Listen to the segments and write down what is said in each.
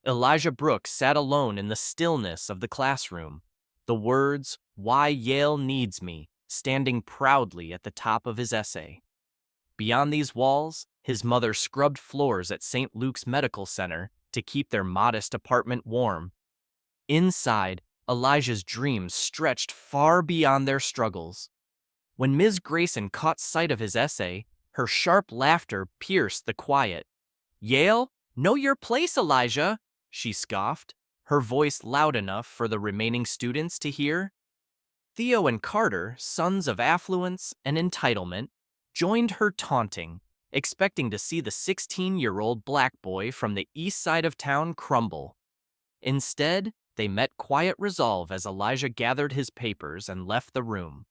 Elijah Brooks sat alone in the stillness of the classroom, the words, "Why Yale Needs Me," standing proudly at the top of his essay. Beyond these walls, his mother scrubbed floors at St. Luke's Medical Center to keep their modest apartment warm. Inside, Elijah's dreams stretched far beyond their struggles. When Ms. Grayson caught sight of his essay, her sharp laughter pierced the quiet. "Yale, know your place, Elijah," she scoffed, her voice loud enough for the remaining students to hear. Theo and Carter, sons of affluence and entitlement, joined her taunting, expecting to see the 16-year-old black boy from the east side of town crumble. Instead, they met quiet resolve as Elijah gathered his papers and left the room.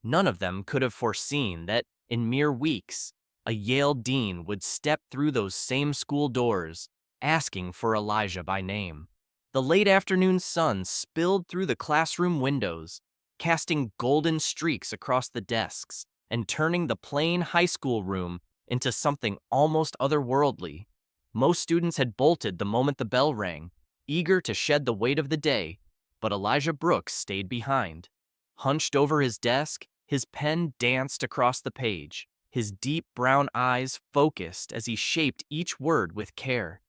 None of them could have foreseen that, in mere weeks, a Yale dean would step through those same school doors, asking for Elijah by name. The late afternoon sun spilled through the classroom windows, casting golden streaks across the desks and turning the plain high school room into something almost otherworldly. Most students had bolted the moment the bell rang, eager to shed the weight of the day, but Elijah Brooks stayed behind. Hunched over his desk, his pen danced across the page, his deep brown eyes focused as he shaped each word with care.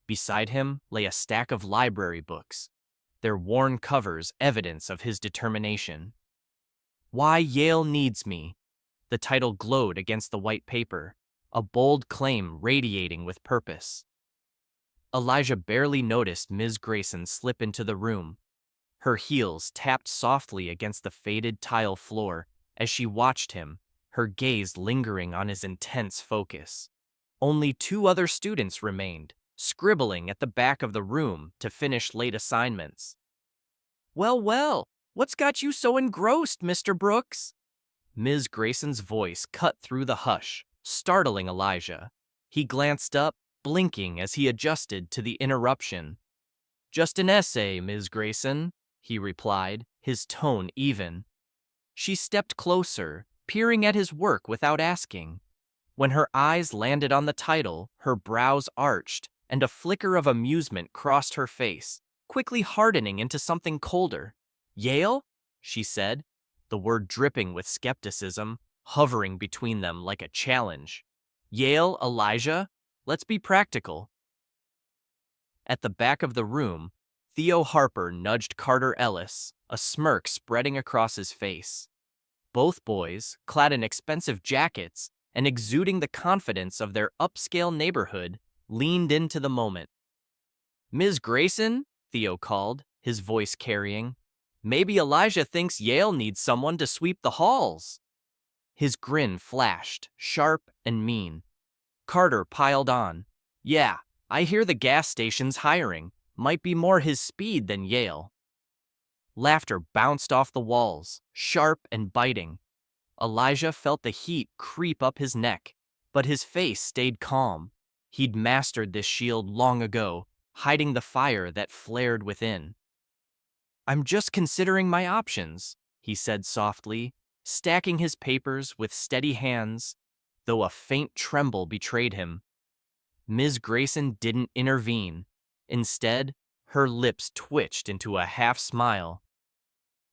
Beside him lay a stack of library books, their worn covers evidence of his determination. "Why Yale Needs Me." The title glowed against the white paper, a bold claim radiating with purpose. Elijah barely noticed Ms. Grayson slip into the room. Her heels tapped softly against the faded tile floor as she watched him, her gaze lingering on his intense focus. Only two other students remained, scribbling at the back of the room to finish late assignments. "Well, well, what's got you so engrossed, Mr. Brooks?" Ms. Grayson's voice cut through the hush, startling Elijah. He glanced up, blinking as he adjusted to the interruption. "Just an essay, Ms. Grayson," he replied, his tone even. She stepped closer, peering at his work without asking. When her eyes landed on the title, her brows arched, and a flicker of amusement crossed her face, quickly hardening into something colder. "Yale?" she said, the word dripping with skepticism, hovering between them like a challenge. "Yale, Elijah? Let's be practical." At the back of the room, Theo Harper nudged Carter Ellis, a smirk spreading across his face. Both boys, clad in expensive jackets and exuding the confidence of their upscale neighborhood, leaned into the moment. "Ms. Grayson," Theo called, his voice carrying, "maybe Elijah thinks Yale needs someone to sweep the halls." His grin flashed, sharp and mean. Carter piled on. "Yeah, I hear the gas station's hiring. Might be more his speed than Yale." Laughter bounced off the walls, sharp and biting. Elijah felt the heat creep up his neck, but his face stayed calm. He'd mastered this shield long ago, hiding the fire that flared within. "I'm just considering my options," he said softly, stacking his papers with steady hands, though a faint tremble betrayed him. Ms. Grayson didn't intervene. Instead, her lips twitched into a half-smile.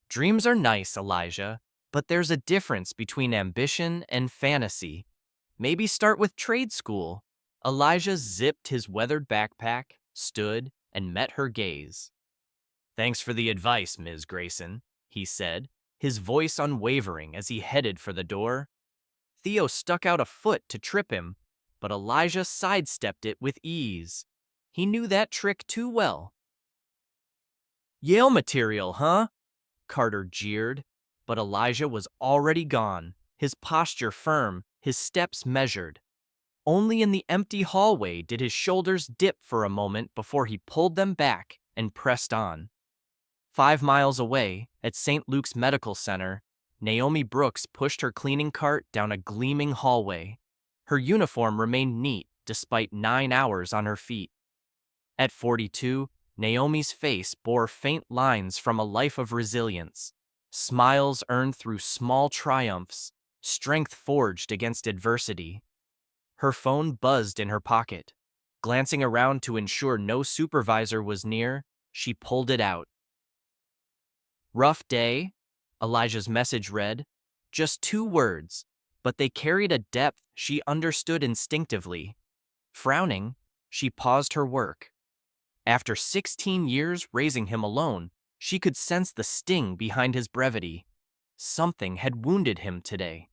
"Dreams are nice, Elijah, but there's a difference between ambition and fantasy. Maybe start with trade school." Elijah zipped his weathered backpack, stood, and met her gaze. "Thanks for the advice, Ms. Grayson," he said, his voice unwavering as he headed for the door. Theo stuck out a foot to trip him, but Elijah sidestepped it with ease. He knew that trick too well. "Yale material, huh?" Carter jeered, but Elijah was already gone, his posture firm, his steps measured. Only in the empty hallway did his shoulders dip for a moment before he pulled them back and pressed on. 5 miles away, at St. Luke's Medical Center, Naomi Brooks pushed her cleaning cart down a gleaming hallway. Her uniform remained neat despite 9 hours on her feet. At 42, Naomi's face bore faint lines from a life of resilience, smiles earned through small triumphs, strength forged against adversity. Her phone buzzed in her pocket. Glancing around to ensure no supervisor was near, she pulled it out. "Rough day," Elijah's message read. Just 2 words, but they carried a depth she understood instinctively. Frowning, she paused her work. After 16 years raising him alone, she could sense the sting behind his brevity. Something had wounded him today.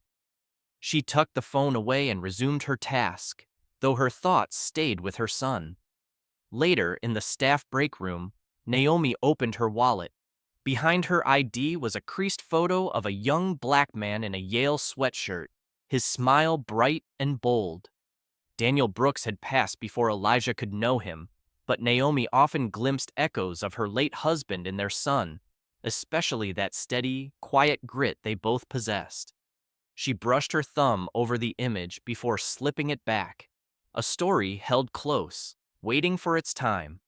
She tucked the phone away and resumed her task, though her thoughts stayed with her son. Later, in the staff break room, Naomi opened her wallet. Behind her ID was a creased photo of a young black man in a Yale sweatshirt, his smile bright and bold. Daniel Brooks had passed before Elijah could know him, but Naomi often glimpsed echoes of her late husband in their son, especially that steady, quiet grit they both possessed. She brushed her thumb over the image before slipping it back, a story held close, waiting for its time.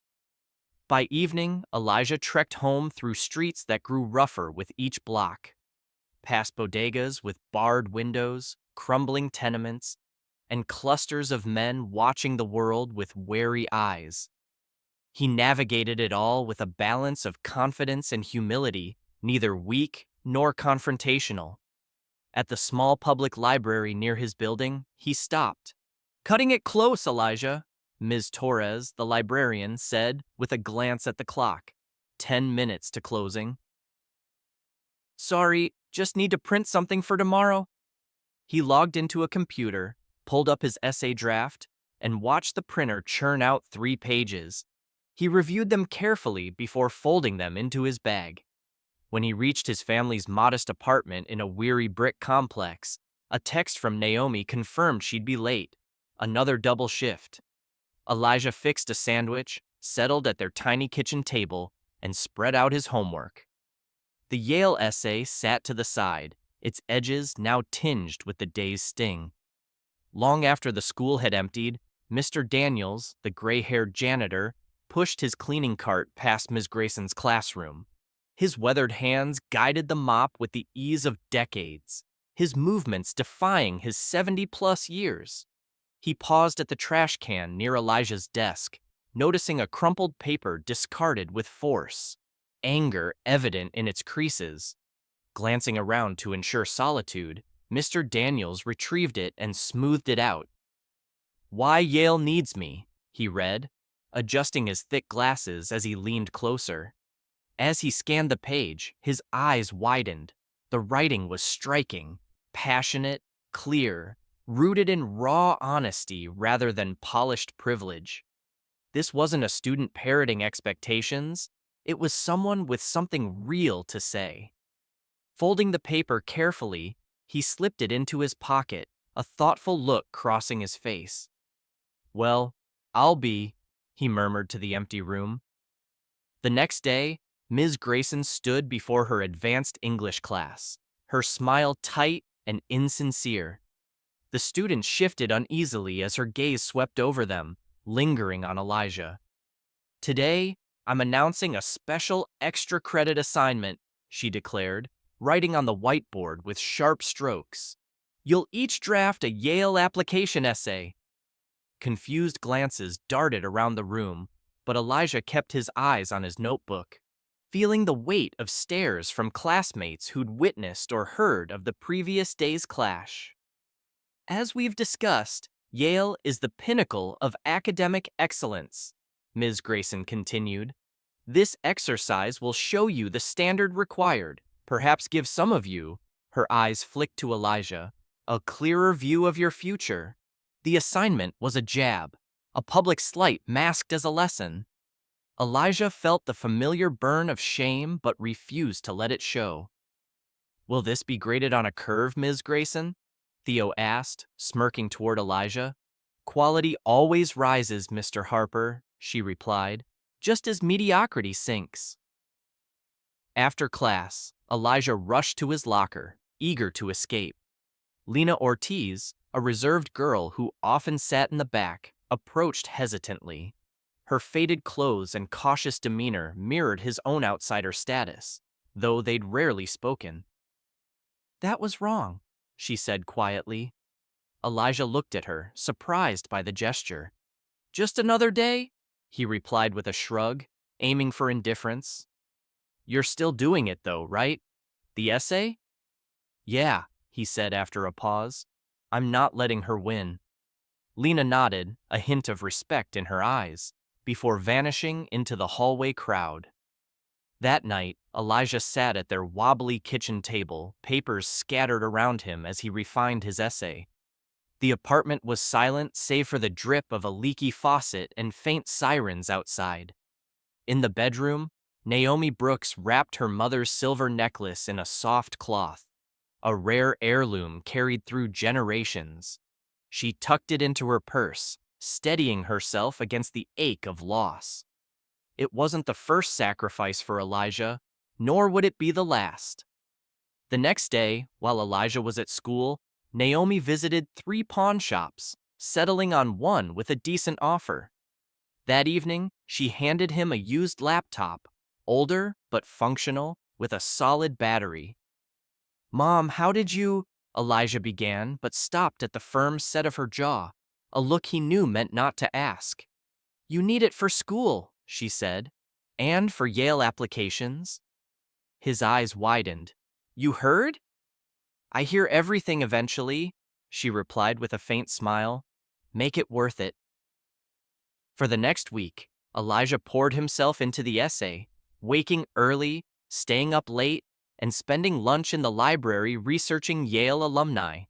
By evening, Elijah trekked home through streets that grew rougher with each block. Past bodegas with barred windows, crumbling tenements, and clusters of men watching the world with wary eyes. He navigated it all with a balance of confidence and humility, neither weak nor confrontational. At the small public library near his building, he stopped. "Cutting it close, Elijah," Ms. Torres, the librarian, said with a glance at the clock. 10 minutes to closing. "Sorry, just need to print something for tomorrow." He logged into a computer, pulled up his essay draft, and watched the printer churn out 3 pages. He reviewed them carefully before folding them into his bag. When he reached his family's modest apartment in a weary brick complex, a text from Naomi confirmed she'd be late. Another double shift. Elijah fixed a sandwich, settled at their tiny kitchen table, and spread out his homework. The Yale essay sat to the side, its edges now tinged with the day's sting. Long after the school had emptied, Mr. Daniels, the gray-haired janitor, pushed his cleaning cart past Ms. Grayson's classroom. His weathered hands guided the mop with the ease of decades, his movements defying his 70-plus years. He paused at the trash can near Elijah's desk, noticing a crumpled paper discarded with force, anger evident in its creases. Glancing around to ensure solitude, Mr. Daniels retrieved it and smoothed it out. "Why Yale Needs Me," he read, adjusting his thick glasses as he leaned closer. As he scanned the page, his eyes widened. The writing was striking, passionate, clear, rooted in raw honesty rather than polished privilege. This wasn't a student parroting expectations, it was someone with something real to say. Folding the paper carefully, he slipped it into his pocket, a thoughtful look crossing his face. "Well, I'll be," he murmured to the empty room. The next day, Ms. Grayson stood before her advanced English class, her smile tight and insincere. The students shifted uneasily as her gaze swept over them, lingering on Elijah. "Today, I'm announcing a special extra credit assignment," she declared, writing on the whiteboard with sharp strokes. "You'll each draft a Yale application essay." Confused glances darted around the room, but Elijah kept his eyes on his notebook, feeling the weight of stares from classmates who'd witnessed or heard of the previous day's clash. "As we've discussed, Yale is the pinnacle of academic excellence," Ms. Grayson continued. "This exercise will show you the standard required, perhaps give some of you," her eyes flicked to Elijah, "a clearer view of your future." The assignment was a jab, a public slight masked as a lesson. Elijah felt the familiar burn of shame but refused to let it show. "Will this be graded on a curve, Ms. Grayson?" Theo asked, smirking toward Elijah. "Quality always rises, Mr. Harper," she replied, "just as mediocrity sinks." After class, Elijah rushed to his locker, eager to escape. Lena Ortiz, a reserved girl who often sat in the back, approached hesitantly. Her faded clothes and cautious demeanor mirrored his own outsider status, though they'd rarely spoken. "That was wrong," she said quietly. Elijah looked at her, surprised by the gesture. Just another day, he replied with a shrug, aiming for indifference. You're still doing it though, right? The essay? Yeah, he said after a pause. I'm not letting her win. Lena nodded, a hint of respect in her eyes, before vanishing into the hallway crowd. That night, Elijah sat at their wobbly kitchen table, papers scattered around him as he refined his essay. The apartment was silent save for the drip of a leaky faucet and faint sirens outside. In the bedroom, Naomi Brooks wrapped her mother's silver necklace in a soft cloth, a rare heirloom carried through generations. She tucked it into her purse, steadying herself against the ache of loss. It wasn't the first sacrifice for Elijah, nor would it be the last. The next day, while Elijah was at school, Naomi visited 3 pawn shops, settling on one with a decent offer. That evening, she handed him a used laptop, older but functional, with a solid battery. "Mom, how did you—" Elijah began, but stopped at the firm set of her jaw, a look he knew meant not to ask. "You need it for school," she said. "And for Yale applications." His eyes widened. "You heard?" "I hear everything eventually," she replied with a faint smile. "Make it worth it." For the next week, Elijah poured himself into the essay, waking early, staying up late, and spending lunch in the library researching Yale alumni.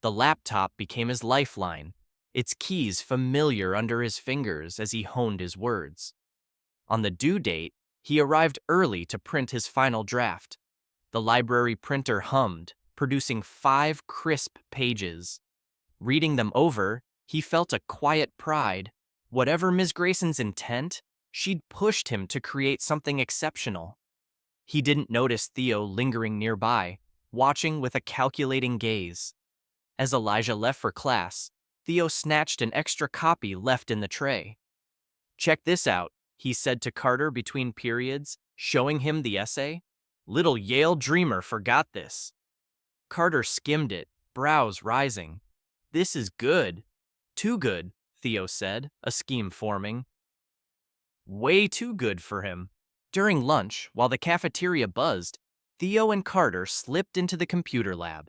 The laptop became his lifeline, its keys familiar under his fingers as he honed his words. On the due date, he arrived early to print his final draft. The library printer hummed, producing 5 crisp pages. Reading them over, he felt a quiet pride. Whatever Ms. Grayson's intent, she'd pushed him to create something exceptional. He didn't notice Theo lingering nearby, watching with a calculating gaze. As Elijah left for class, Theo snatched an extra copy left in the tray. "Check this out," he said to Carter between periods, showing him the essay. "Little Yale dreamer forgot this." Carter skimmed it, brows rising. "This is good." "Too good," Theo said, a scheme forming. Way too good for him. During lunch, while the cafeteria buzzed, Theo and Carter slipped into the computer lab.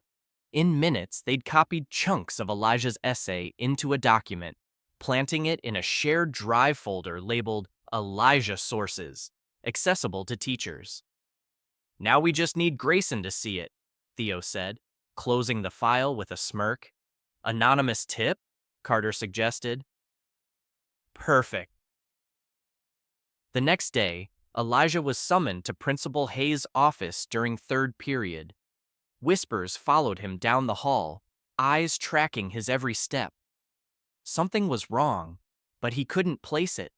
In minutes, they'd copied chunks of Elijah's essay into a document, planting it in a shared drive folder labeled Elijah Sources, accessible to teachers. "Now we just need Grayson to see it," Theo said, closing the file with a smirk. "Anonymous tip?" Carter suggested. "Perfect." The next day, Elijah was summoned to Principal Hayes' office during third period. Whispers followed him down the hall, eyes tracking his every step. Something was wrong, but he couldn't place it.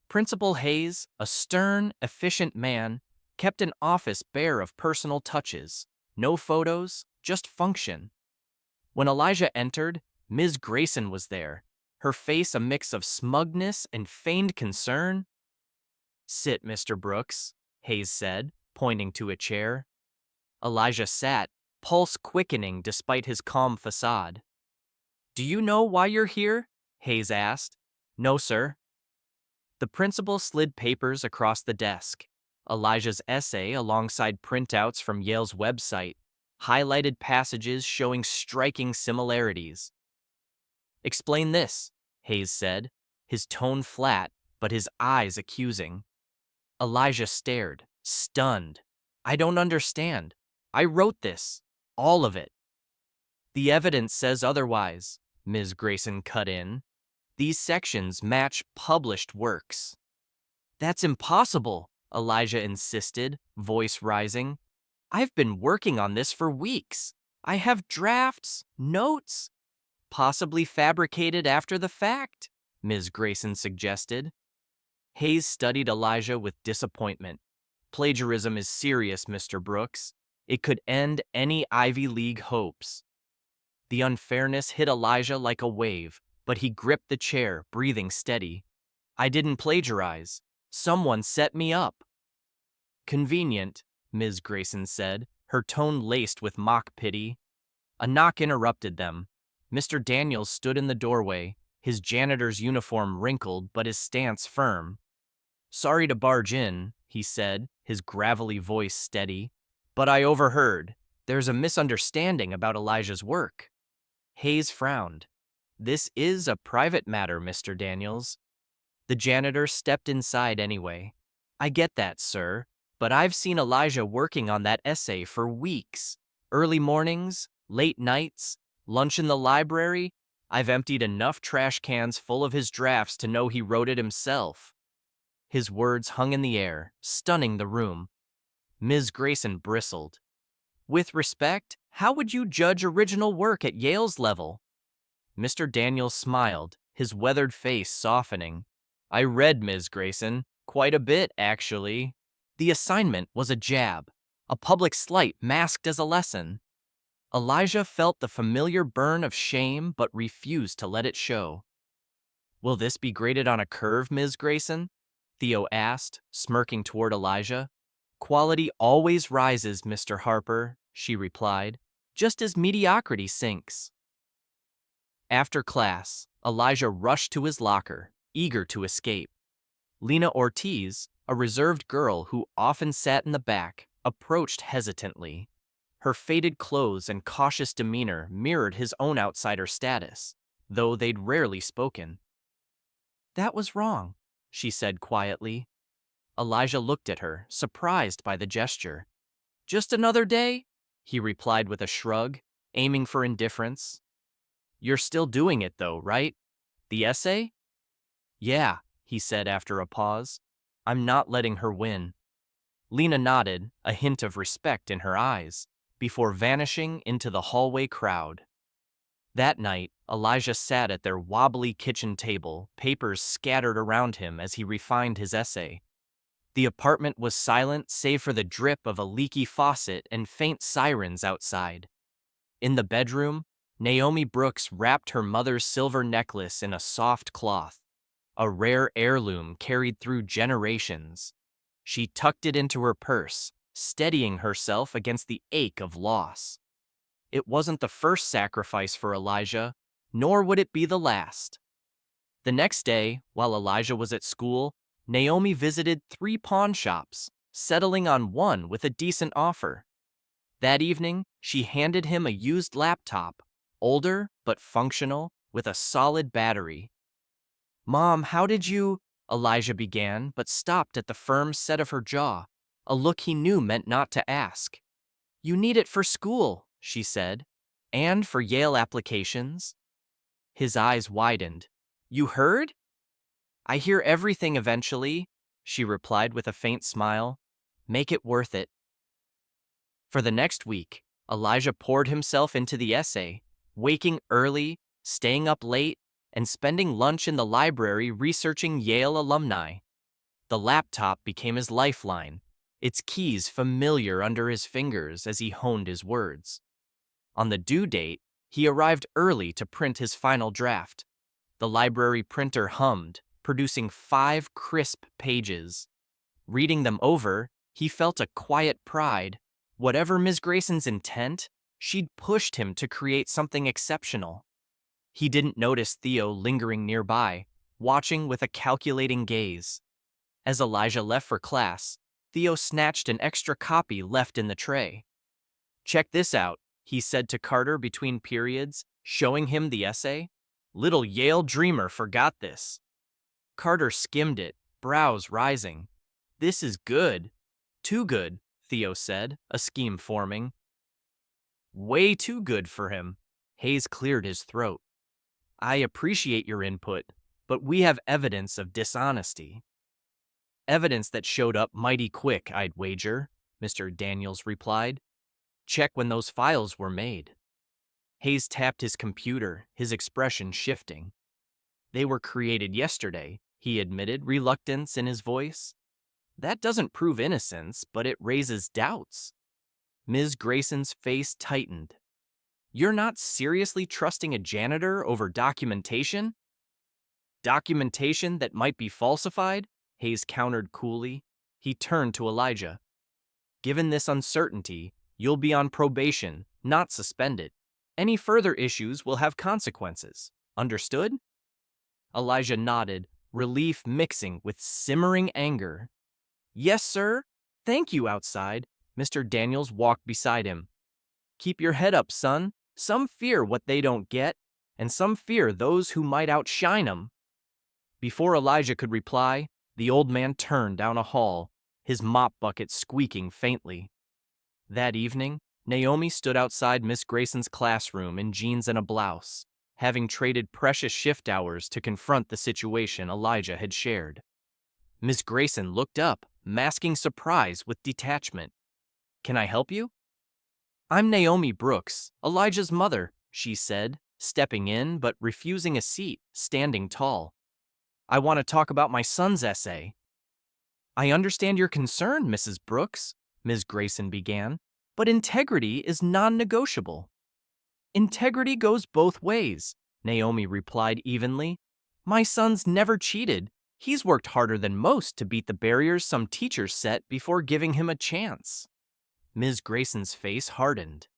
Principal Hayes, a stern, efficient man, kept an office bare of personal touches. No photos, just function. When Elijah entered, Ms. Grayson was there, her face a mix of smugness and feigned concern. "Sit, Mr. Brooks," Hayes said, pointing to a chair. Elijah sat, pulse quickening despite his calm facade. "Do you know why you're here?" Hayes asked. "No, sir." The principal slid papers across the desk. Elijah's essay alongside printouts from Yale's website, highlighted passages showing striking similarities. "Explain this," Hayes said, his tone flat, but his eyes accusing. Elijah stared, stunned. "I don't understand. I wrote this. All of it." "The evidence says otherwise," Ms. Grayson cut in. "These sections match published works." "That's impossible," Elijah insisted, voice rising. "I've been working on this for weeks. I have drafts, notes." "Possibly fabricated after the fact," Ms. Grayson suggested. Hayes studied Elijah with disappointment. "Plagiarism is serious, Mr. Brooks. It could end any Ivy League hopes." The unfairness hit Elijah like a wave, but he gripped the chair, breathing steady. "I didn't plagiarize. Someone set me up." "Convenient," Ms. Grayson said, her tone laced with mock pity. A knock interrupted them. Mr. Daniels stood in the doorway, his janitor's uniform wrinkled but his stance firm. "Sorry to barge in," he said, his gravelly voice steady, "but I overheard. There's a misunderstanding about Elijah's work." Hayes frowned. "This is a private matter, Mr. Daniels." The janitor stepped inside anyway. "I get that, sir, but I've seen Elijah working on that essay for weeks. Early mornings, late nights, lunch in the library. I've emptied enough trash cans full of his drafts to know he wrote it himself." His words hung in the air, stunning the room. Ms. Grayson bristled. "With respect, how would you judge original work at Yale's level?" Mr. Daniels smiled, his weathered face softening. "I read Ms. Grayson. Quite a bit, actually." The assignment was a jab, a public slight masked as a lesson. Elijah felt the familiar burn of shame but refused to let it show. "Will this be graded on a curve, Ms. Grayson?" Theo asked, smirking toward Elijah. "Quality always rises, Mr. Harper," she replied, "just as mediocrity sinks." After class, Elijah rushed to his locker, eager to escape. Lena Ortiz, a reserved girl who often sat in the back, approached hesitantly. Her faded clothes and cautious demeanor mirrored his own outsider status, though they'd rarely spoken. "That was wrong," she said quietly. Elijah looked at her, surprised by the gesture. "Just another day?" he replied with a shrug, aiming for indifference. "You're still doing it though, right? The essay?" "Yeah," he said after a pause. "I'm not letting her win." Lena nodded, a hint of respect in her eyes, before vanishing into the hallway crowd. That night, Elijah sat at their wobbly kitchen table, papers scattered around him as he refined his essay. The apartment was silent save for the drip of a leaky faucet and faint sirens outside. In the bedroom, Naomi Brooks wrapped her mother's silver necklace in a soft cloth, a rare heirloom carried through generations. She tucked it into her purse, steadying herself against the ache of loss. It wasn't the first sacrifice for Elijah, nor would it be the last. The next day, while Elijah was at school, Naomi visited 3 pawn shops, settling on one with a decent offer. That evening, she handed him a used laptop, older but functional, with a solid battery. "Mom, how did you—" Elijah began, but stopped at the firm set of her jaw, a look he knew meant not to ask. "You need it for school," she said, "and for Yale applications." His eyes widened. "You heard?" "I hear everything eventually," she replied with a faint smile. "Make it worth it." For the next week, Elijah poured himself into the essay, waking early, staying up late, and spending lunch in the library researching Yale alumni. The laptop became his lifeline, its keys familiar under his fingers as he honed his words. On the due date, he arrived early to print his final draft. The library printer hummed, producing 5 crisp pages. Reading them over, he felt a quiet pride. Whatever Ms. Grayson's intent, she'd pushed him to create something exceptional. He didn't notice Theo lingering nearby, watching with a calculating gaze. As Elijah left for class, Theo snatched an extra copy left in the tray. "Check this out," he said to Carter between periods, showing him the essay. "Little Yale dreamer forgot this." Carter skimmed it, brows rising. "This is good." "Too good," Theo said, a scheme forming. "Way too good for him." Hayes cleared his throat. "I appreciate your input, but we have evidence of dishonesty." "Evidence that showed up mighty quick, I'd wager," Mr. Daniels replied. "Check when those files were made." Hayes tapped his computer, his expression shifting. "They were created yesterday," he admitted, reluctance in his voice. "That doesn't prove innocence, but it raises doubts." Ms. Grayson's face tightened. "You're not seriously trusting a janitor over documentation?" "Documentation that might be falsified?" Hayes countered coolly. He turned to Elijah. "Given this uncertainty, you'll be on probation, not suspended. Any further issues will have consequences. Understood?" Elijah nodded, relief mixing with simmering anger. Yes, sir. Thank you, outside. Mr. Daniels walked beside him. Keep your head up, son. Some fear what they don't get, and some fear those who might outshine 'em. Before Elijah could reply, the old man turned down a hall, his mop bucket squeaking faintly. That evening, Naomi stood outside Miss Grayson's classroom in jeans and a blouse, having traded precious shift hours to confront the situation Elijah had shared. Miss Grayson looked up, masking surprise with detachment. Can I help you? I'm Naomi Brooks, Elijah's mother, she said, stepping in but refusing a seat, standing tall. I want to talk about my son's essay. I understand your concern, Mrs. Brooks, Ms. Grayson began, but integrity is non-negotiable. Integrity goes both ways, Naomi replied evenly. My son's never cheated. He's worked harder than most to beat the barriers some teachers set before giving him a chance. Ms. Grayson's face hardened.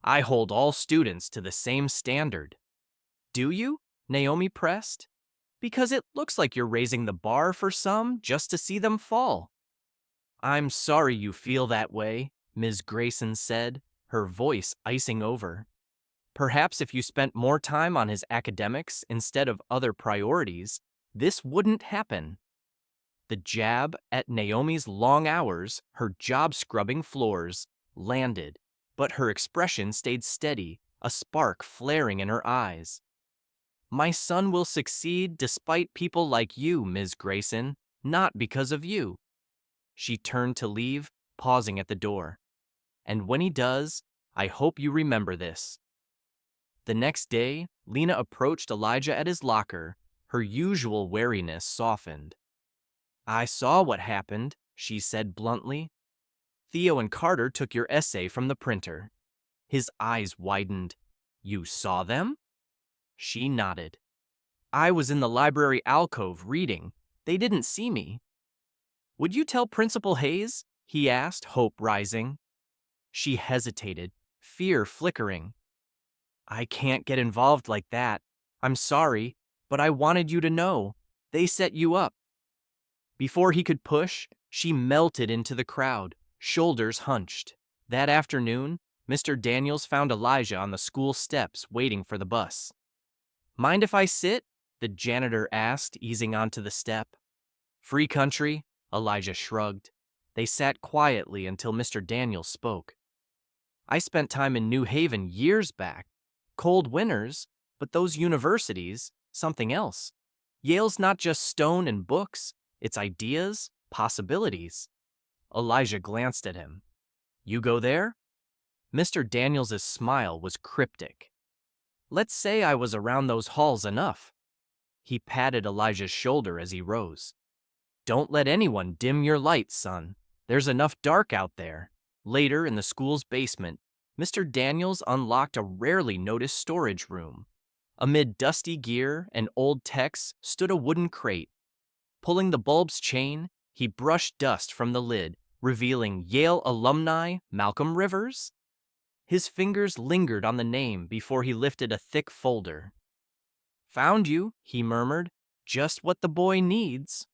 I hold all students to the same standard. Do you? Naomi pressed. Because it looks like you're raising the bar for some just to see them fall. I'm sorry you feel that way, Ms. Grayson said, her voice icing over. Perhaps if you spent more time on his academics instead of other priorities, this wouldn't happen. The jab at Naomi's long hours, her job-scrubbing floors, landed, but her expression stayed steady, a spark flaring in her eyes. My son will succeed despite people like you, Ms. Grayson, not because of you. She turned to leave, pausing at the door. And when he does, I hope you remember this. The next day, Lena approached Elijah at his locker, her usual wariness softened. I saw what happened, she said bluntly. Theo and Carter took your essay from the printer. His eyes widened. You saw them? She nodded. I was in the library alcove reading. They didn't see me. Would you tell Principal Hayes? He asked, hope rising. She hesitated, fear flickering. I can't get involved like that. I'm sorry, but I wanted you to know. They set you up. Before he could push, she melted into the crowd, shoulders hunched. That afternoon, Mr. Daniels found Elijah on the school steps waiting for the bus. Mind if I sit? The janitor asked, easing onto the step. Free country, Elijah shrugged. They sat quietly until Mr. Daniels spoke. I spent time in New Haven years back. Cold winters, but those universities, something else. Yale's not just stone and books, it's ideas, possibilities. Elijah glanced at him. You go there? Mr. Daniels' smile was cryptic. Let's say I was around those halls enough. He patted Elijah's shoulder as he rose. Don't let anyone dim your light, son. There's enough dark out there. Later, in the school's basement, Mr. Daniels unlocked a rarely noticed storage room. Amid dusty gear and old texts stood a wooden crate. Pulling the bulb's chain, he brushed dust from the lid, revealing Yale alumni Malcolm Rivers. His fingers lingered on the name before he lifted a thick folder. Found you, he murmured. Just what the boy needs.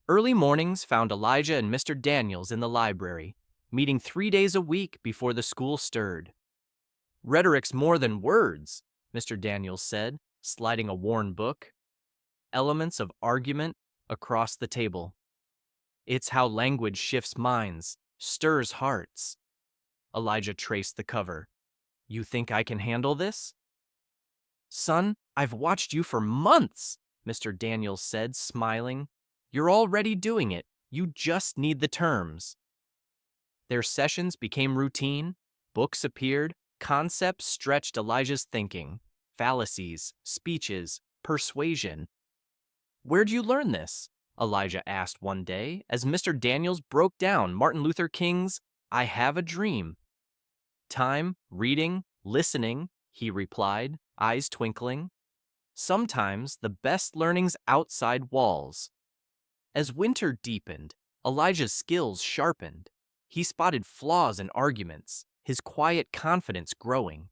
Early mornings found Elijah and Mr. Daniels in the library, meeting 3 days a week before the school stirred. Rhetoric's more than words, Mr. Daniels said, sliding a worn book. Elements of argument across the table. It's how language shifts minds, stirs hearts. Elijah traced the cover. You think I can handle this? Son, I've watched you for months, Mr. Daniels said, smiling. You're already doing it. You just need the terms. Their sessions became routine. Books appeared. Concepts stretched Elijah's thinking. Fallacies, speeches, persuasion. Where'd you learn this? Elijah asked one day as Mr. Daniels broke down Martin Luther King's I Have a Dream. Time, reading, listening, he replied, eyes twinkling. Sometimes the best learning's outside walls. As winter deepened, Elijah's skills sharpened. He spotted flaws in arguments, his quiet confidence growing.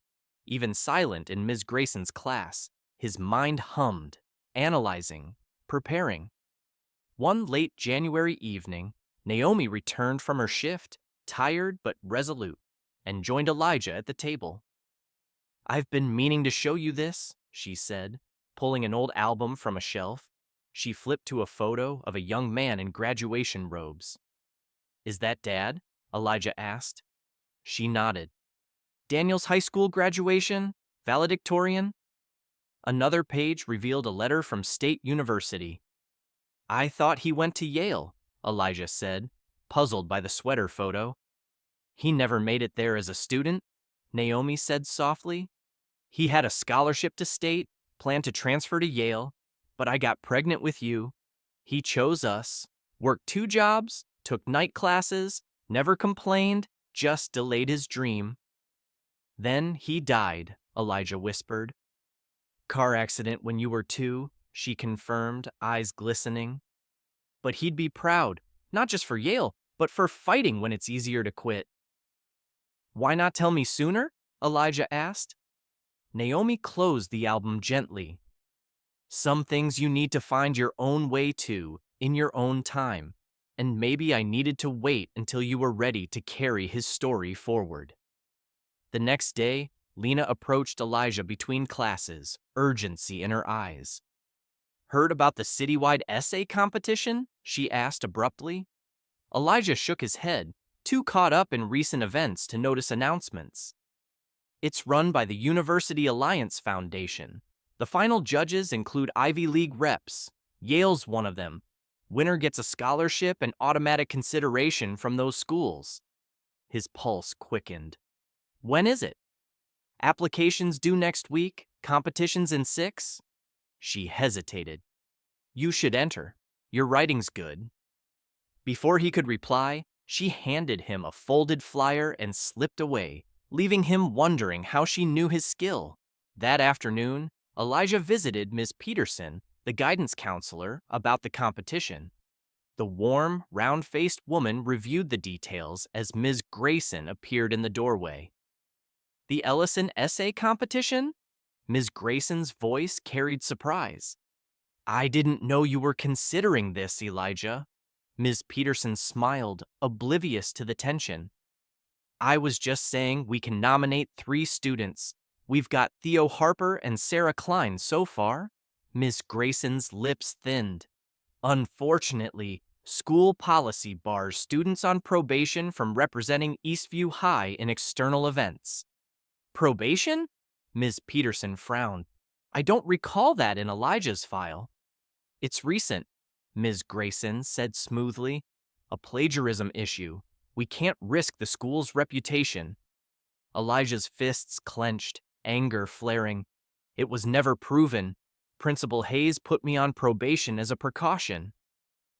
Even silent in Ms. Grayson's class, his mind hummed. analyzing, preparing. One late January evening, Naomi returned from her shift, tired but resolute, and joined Elijah at the table. "I've been meaning to show you this," she said, pulling an old album from a shelf. She flipped to a photo of a young man in graduation robes. "Is that Dad?" Elijah asked. She nodded. "Daniel's high school graduation? Valedictorian?" Another page revealed a letter from State University. "I thought he went to Yale," Elijah said, puzzled by the sweater photo. "He never made it there as a student," Naomi said softly. "He had a scholarship to State, planned to transfer to Yale, but I got pregnant with you. He chose us, worked 2 jobs, took night classes, never complained, just delayed his dream." "Then he died," Elijah whispered. "Car accident when you were 2, she confirmed, eyes glistening. "But he'd be proud, not just for Yale, but for fighting when it's easier to quit." "Why not tell me sooner?" Elijah asked. Naomi closed the album gently. "Some things you need to find your own way to, in your own time, and maybe I needed to wait until you were ready to carry his story forward." The next day, Lena approached Elijah between classes, urgency in her eyes. "Heard about the citywide essay competition?" she asked abruptly. Elijah shook his head, too caught up in recent events to notice announcements. "It's run by the University Alliance Foundation. The final judges include Ivy League reps. Yale's one of them. Winner gets a scholarship and automatic consideration from those schools." His pulse quickened. "When is it?" "Applications due next week, competitions in 6. She hesitated. "You should enter. Your writing's good." Before he could reply, she handed him a folded flyer and slipped away, leaving him wondering how she knew his skill. That afternoon, Elijah visited Ms. Peterson, the guidance counselor, about the competition. The warm, round-faced woman reviewed the details as Ms. Grayson appeared in the doorway. "The Ellison essay competition?" Ms. Grayson's voice carried surprise. "I didn't know you were considering this, Elijah." Ms. Peterson smiled, oblivious to the tension. "I was just saying we can nominate 3 students. We've got Theo Harper and Sarah Klein so far." Ms. Grayson's lips thinned. "Unfortunately, school policy bars students on probation from representing Eastview High in external events." "Probation?" Ms. Peterson frowned. "I don't recall that in Elijah's file." "It's recent," Ms. Grayson said smoothly. "A plagiarism issue. We can't risk the school's reputation." Elijah's fists clenched, anger flaring. "It was never proven. Principal Hayes put me on probation as a precaution."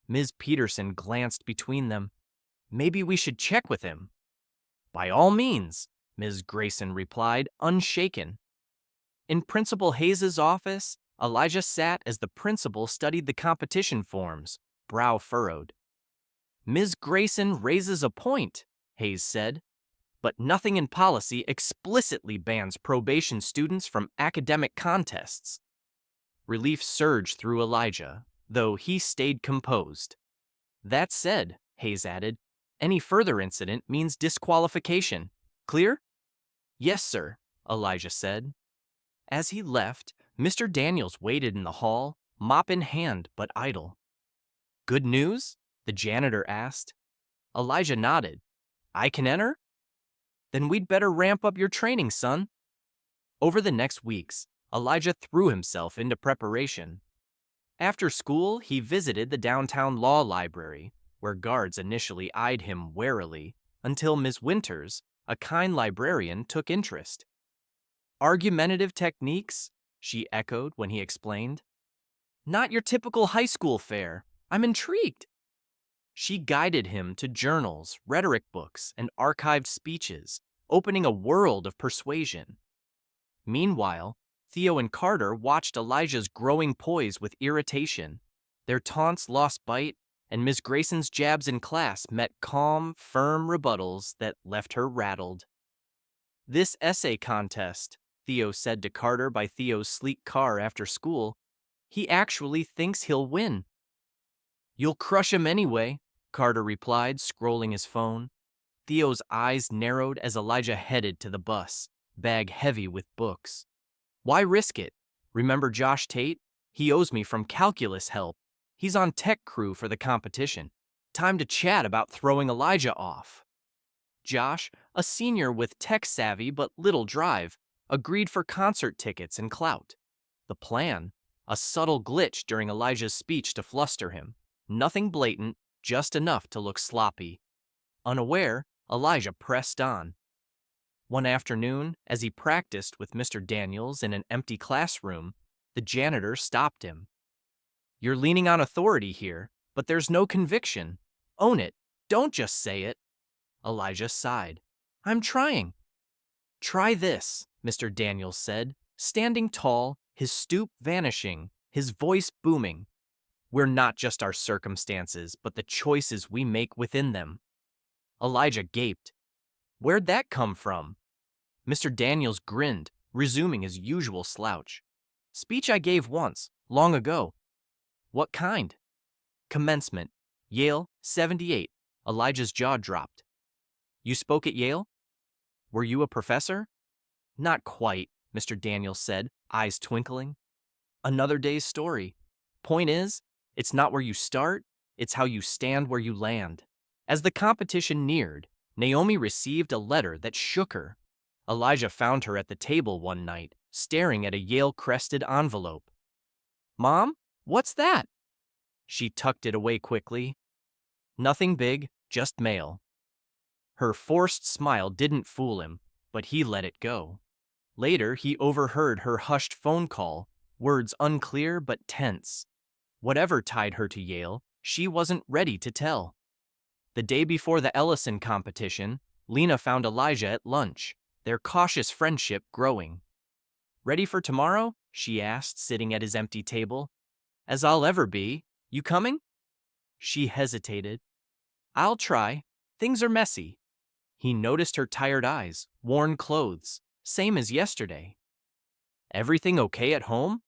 Ms. Peterson glanced between them. "Maybe we should check with him." "By all means," Ms. Grayson replied, unshaken. In Principal Hayes's office, Elijah sat as the principal studied the competition forms, brow furrowed. "Ms. Grayson raises a point," Hayes said, "but nothing in policy explicitly bans probation students from academic contests." Relief surged through Elijah, though he stayed composed. "That said," Hayes added, "any further incident means disqualification. Clear?" "Yes, sir," Elijah said. As he left, Mr. Daniels waited in the hall, mop in hand but idle. "Good news?" the janitor asked. Elijah nodded. "I can enter?" "Then we'd better ramp up your training, son." Over the next weeks, Elijah threw himself into preparation. After school, he visited the downtown law library, where guards initially eyed him warily, until Miss Winters, a kind librarian, took interest. "Argumentative techniques?" she echoed when he explained. "Not your typical high school fare. I'm intrigued." She guided him to journals, rhetoric books, and archived speeches, opening a world of persuasion. Meanwhile, Theo and Carter watched Elijah's growing poise with irritation. Their taunts lost bite, and Miss Grayson's jabs in class met calm, firm rebuttals that left her rattled. "This essay contest," Theo said to Carter by Theo's sleek car after school. He actually thinks he'll win. You'll crush him anyway, Carter replied, scrolling his phone. Theo's eyes narrowed as Elijah headed to the bus, bag heavy with books. Why risk it? Remember Josh Tate? He owes me from calculus help. He's on tech crew for the competition. Time to chat about throwing Elijah off. Josh, a senior with tech savvy but little drive, agreed for concert tickets and clout. The plan? A subtle glitch during Elijah's speech to fluster him. Nothing blatant, just enough to look sloppy. Unaware, Elijah pressed on. One afternoon, as he practiced with Mr. Daniels in an empty classroom, the janitor stopped him. You're leaning on authority here, but there's no conviction. Own it. Don't just say it. Elijah sighed. I'm trying. Try this, Mr. Daniels said, standing tall, his stoop vanishing, his voice booming. We're not just our circumstances, but the choices we make within them. Elijah gaped. Where'd that come from? Mr. Daniels grinned, resuming his usual slouch. Speech I gave once, long ago. What kind? Commencement. Yale, 78. Elijah's jaw dropped. You spoke at Yale? Were you a professor? Not quite, Mr. Daniels said, eyes twinkling. Another day's story. Point is, it's not where you start, it's how you stand where you land. As the competition neared, Naomi received a letter that shook her. Elijah found her at the table one night, staring at a Yale-crested envelope. Mom, what's that? She tucked it away quickly. Nothing big, just mail. Her forced smile didn't fool him, but he let it go. Later, he overheard her hushed phone call, words unclear but tense. Whatever tied her to Yale, she wasn't ready to tell. The day before the Ellison competition, Lena found Elijah at lunch, their cautious friendship growing. Ready for tomorrow? She asked, sitting at his empty table. As I'll ever be. You coming? She hesitated. I'll try. Things are messy. He noticed her tired eyes, worn clothes, same as yesterday. Everything okay at home?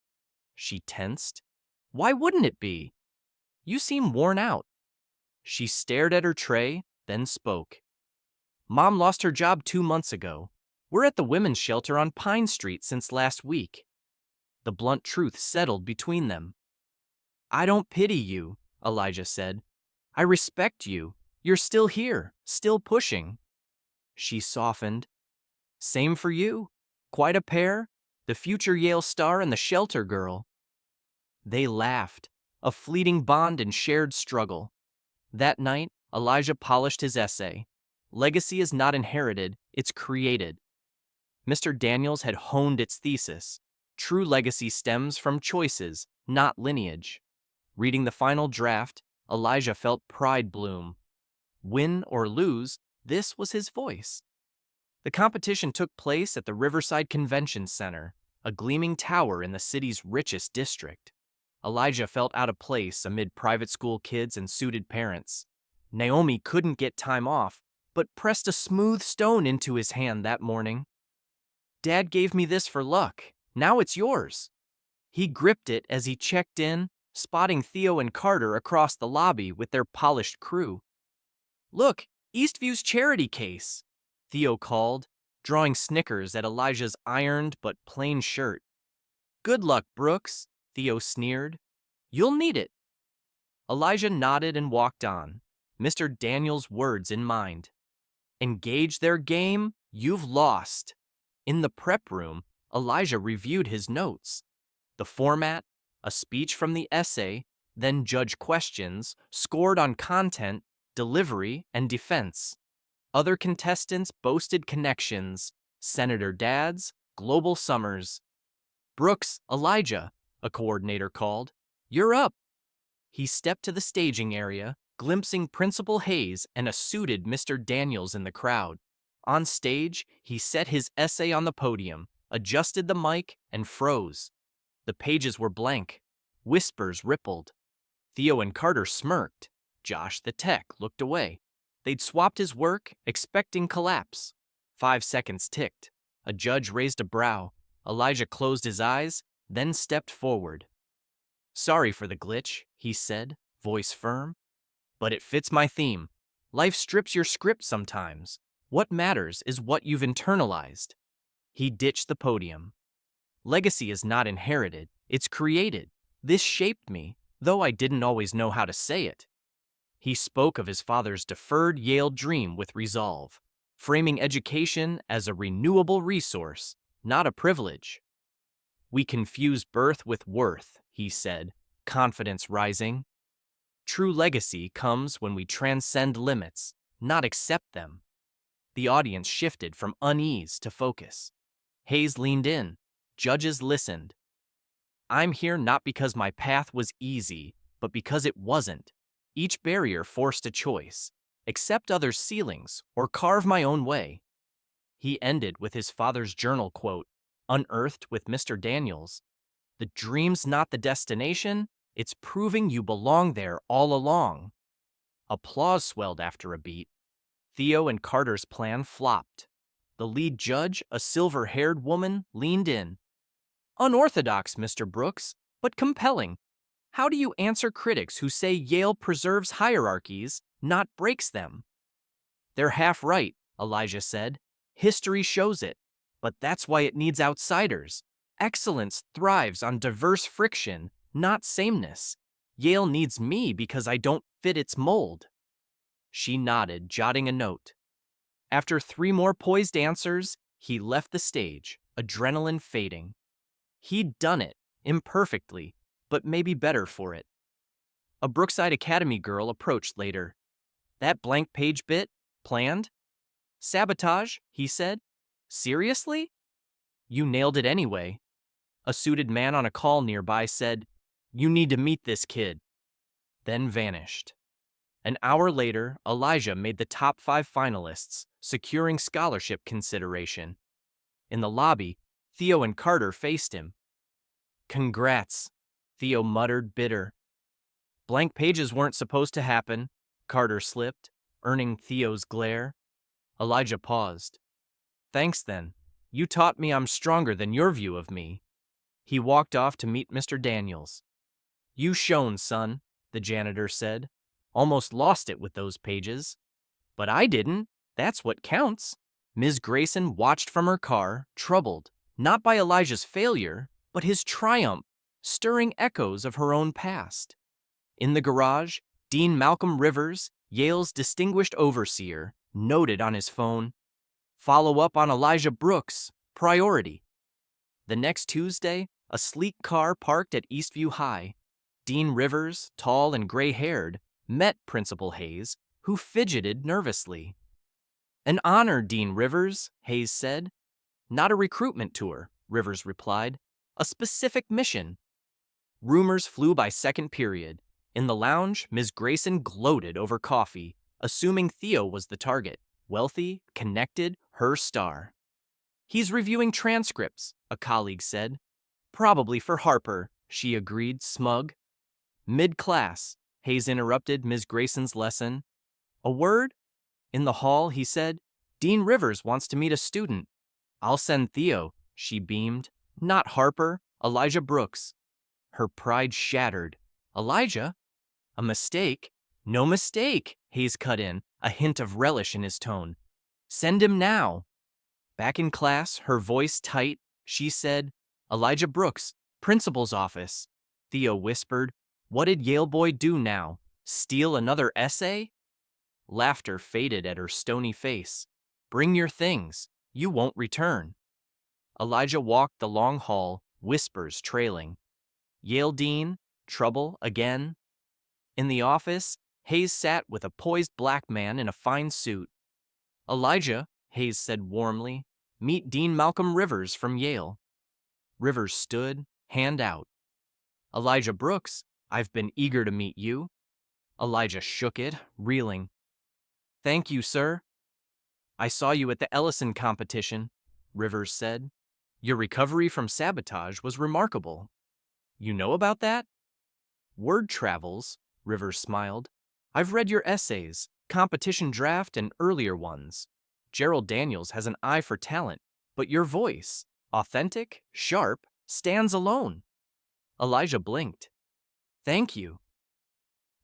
She tensed. Why wouldn't it be? You seem worn out. She stared at her tray, then spoke. Mom lost her job 2 months ago. We're at the women's shelter on Pine Street since last week. The blunt truth settled between them. I don't pity you, Elijah said. I respect you. You're still here, still pushing. She softened. Same for you. Quite a pair, the future Yale star and the shelter girl. They laughed, a fleeting bond and shared struggle. That night, Elijah polished his essay. Legacy is not inherited, it's created. Mr. Daniels had honed its thesis. True legacy stems from choices, not lineage. Reading the final draft, Elijah felt pride bloom. Win or lose, this was his voice. The competition took place at the Riverside Convention Center, a gleaming tower in the city's richest district. Elijah felt out of place amid private school kids and suited parents. Naomi couldn't get time off, but pressed a smooth stone into his hand that morning. Dad gave me this for luck. Now it's yours. He gripped it as he checked in, spotting Theo and Carter across the lobby with their polished crew. Look, Eastview's charity case, Theo called, drawing snickers at Elijah's ironed but plain shirt. Good luck, Brooks, Theo sneered. You'll need it. Elijah nodded and walked on, Mr. Daniels' words in mind. Engage their game, you've lost. In the prep room, Elijah reviewed his notes. The format, a speech from the essay, then judge questions, scored on content, delivery, and defense. Other contestants boasted connections, Senator Dads, Global Summers. Brooks, Elijah, a coordinator called. You're up. He stepped to the staging area, glimpsing Principal Hayes and a suited Mr. Daniels in the crowd. On stage, he set his essay on the podium, adjusted the mic, and froze. The pages were blank. Whispers rippled. Theo and Carter smirked. Josh, the tech, looked away. They'd swapped his work, expecting collapse. 5 seconds ticked. A judge raised a brow. Elijah closed his eyes, then stepped forward. Sorry for the glitch, he said, voice firm. But it fits my theme. Life strips your script sometimes. What matters is what you've internalized. He ditched the podium. Legacy is not inherited, it's created. This shaped me, though I didn't always know how to say it. He spoke of his father's deferred Yale dream with resolve, framing education as a renewable resource, not a privilege. We confuse birth with worth, he said, confidence rising. True legacy comes when we transcend limits, not accept them. The audience shifted from unease to focus. Hayes leaned in. Judges listened. I'm here not because my path was easy, but because it wasn't. Each barrier forced a choice. Accept others' ceilings or carve my own way. He ended with his father's journal quote, unearthed with Mr. Daniels. The dream's not the destination, it's proving you belong there all along. Applause swelled after a beat. Theo and Carter's plan flopped. The lead judge, a silver-haired woman, leaned in. Unorthodox, Mr. Brooks, but compelling. How do you answer critics who say Yale preserves hierarchies, not breaks them? They're half right, Elijah said. History shows it, but that's why it needs outsiders. Excellence thrives on diverse friction, not sameness. Yale needs me because I don't fit its mold. She nodded, jotting a note. After 3 more poised answers, he left the stage, adrenaline fading. He'd done it, imperfectly, but maybe better for it. A Brookside Academy girl approached later. That blank page bit? Planned? Sabotage, he said. Seriously? You nailed it anyway. A suited man on a call nearby said, You need to meet this kid. Then vanished. An hour later, Elijah made the top 5 finalists, securing scholarship consideration. In the lobby, Theo and Carter faced him. Congrats, Theo muttered, bitter. Blank pages weren't supposed to happen, Carter slipped, earning Theo's glare. Elijah paused. Thanks then. You taught me I'm stronger than your view of me. He walked off to meet Mr. Daniels. You shone, son, the janitor said. Almost lost it with those pages. But I didn't. That's what counts. Ms. Grayson watched from her car, troubled, not by Elijah's failure, but his triumph, stirring echoes of her own past. In the garage, Dean Malcolm Rivers, Yale's distinguished overseer, noted on his phone, Follow up on Elijah Brooks, priority. The next Tuesday, a sleek car parked at Eastview High. Dean Rivers, tall and gray-haired, met Principal Hayes, who fidgeted nervously. An honor, Dean Rivers, Hayes said. Not a recruitment tour, Rivers replied. A specific mission. Rumors flew by second period. In the lounge, Ms. Grayson gloated over coffee, assuming Theo was the target. Wealthy, connected, her star. He's reviewing transcripts, a colleague said. Probably for Harper, she agreed, smug. Mid-class, Hayes interrupted Ms. Grayson's lesson. A word? In the hall, he said, Dean Rivers wants to meet a student. I'll send Theo, she beamed. Not Harper, Elijah Brooks. Her pride shattered. Elijah? A mistake? No mistake, Hayes cut in, a hint of relish in his tone. Send him now. Back in class, her voice tight, she said, Elijah Brooks, principal's office. Theo whispered, What did Yale boy do now? Steal another essay? Laughter faded at her stony face. Bring your things. You won't return. Elijah walked the long hall, whispers trailing. Yale dean, trouble again? In the office, Hayes sat with a poised black man in a fine suit. Elijah, Hayes said warmly, meet Dean Malcolm Rivers from Yale. Rivers stood, hand out. Elijah Brooks, I've been eager to meet you. Elijah shook it, reeling. Thank you, sir. I saw you at the Ellison competition, Rivers said. Your recovery from sabotage was remarkable. You know about that? Word travels, Rivers smiled. I've read your essays, competition draft and earlier ones. Gerald Daniels has an eye for talent, but your voice, authentic, sharp, stands alone. Elijah blinked. Thank you.